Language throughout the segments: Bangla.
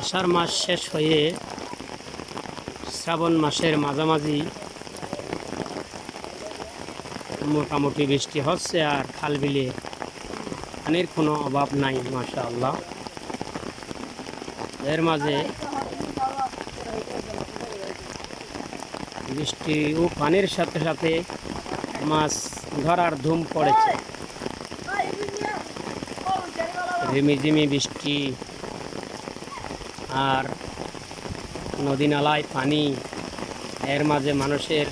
আষাঢ় মাস শেষ হয়ে শ্রাবণ মাসের মাঝামাঝি মোটামুটি বৃষ্টি হচ্ছে আর খাল বিলে পানির কোনো অভাব নাই মাশাআল্লাহ। এর মাঝে বৃষ্টি ও পানির সাথে সাথে মাছ ধরার ধুম পড়েছে। ঝিমিঝিমি বৃষ্টি আর নদী নালায় পানি, এর মাঝে মানুষের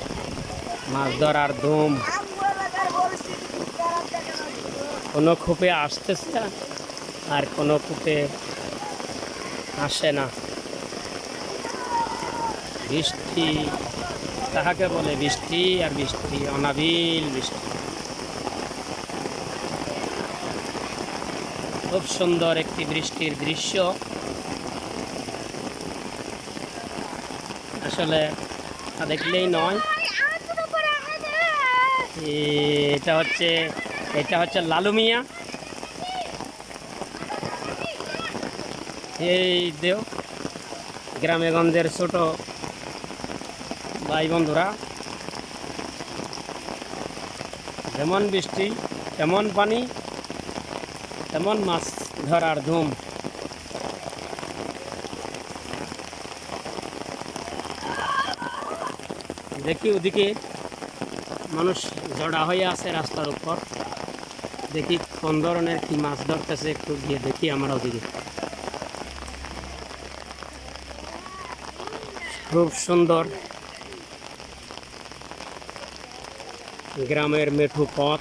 মাছ ধরার ধুম। কোনো কূপে আসতেছে আর কোনো কূপে আসে না। বৃষ্টি তাহাকে বলে বৃষ্টি, আর বৃষ্টি অনাবিল বৃষ্টি। খুব সুন্দর একটি বৃষ্টির দৃশ্য। আসলে তা দেখলেই নয়, এটা হচ্ছে লালু মিয়া। এই দেও গ্রামে গঞ্জের ছোট ভাই বন্ধুরা, যেমন বৃষ্টি তেমন পানি তেমন মাছ ধরার ধুম। দেখি ওদিকে মানুষ জড়া হয়ে আছে রাস্তার উপর, দেখি কোন ধরনের কি মাছ ধরতেছে, একটু গিয়ে দেখি আমরা ওদিকে। খুব সুন্দর গ্রামের মেঠু পথ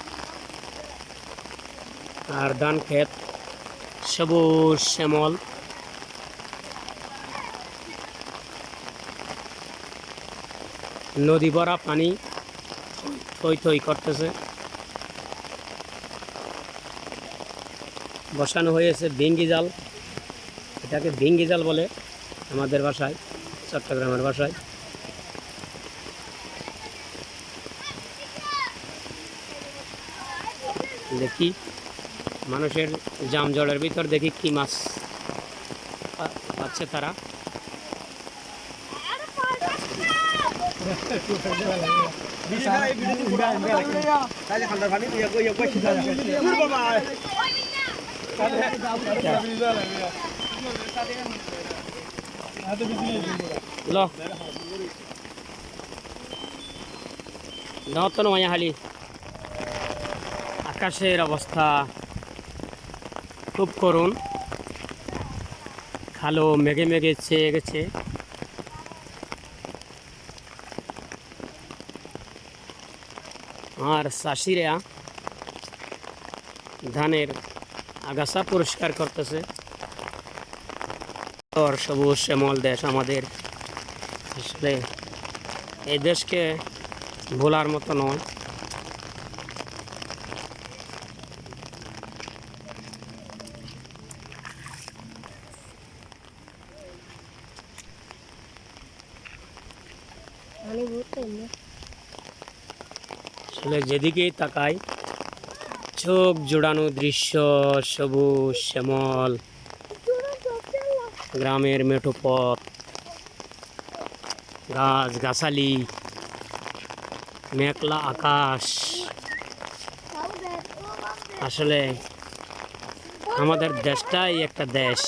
আর ধান ক্ষেত, সবুজ শ্যামল। নদী ভরা পানি থই থই করতেছে। বসানো হয়েছে ভিঙ্গি জাল, এটাকে ভিঙ্গি জাল বলে আমাদের ভাষায়, চট্টগ্রামের ভাষায়। দেখি মানুষের জাম জলের ভিতর দেখি কি মাছ পাচ্ছে তারা। নতুন মায়াহালি আকাশের অবস্থা খুব করুণ, কালো মেঘে মেঘে ছেয়ে গেছে। আর চাষিরা ধানের আগাছা পরিষ্কার করতেছে। সবুজ শ্যামল দেশ আমাদের, আসলে এই দেশকে ভোলার মতো নয়। আসলে যেদিকেই তাকাই চোখ জোড়ানো দৃশ্য, সবুজ শ্যামল গ্রামের মেঠো পথ, গাছ গাছালি, মেঘলা আকাশ। আসলে আমাদের দেশটাই একটা দেশ।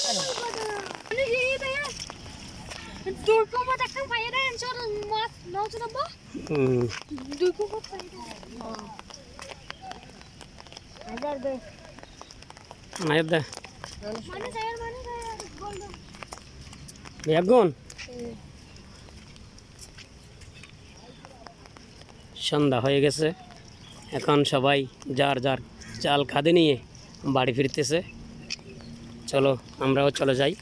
সন্ধ্যা হয়ে গেছে, এখন সবাই যার যার চাল খাদে নিয়ে বাড়ি ফিরতেছে। চলো আমরাও চলে যাই।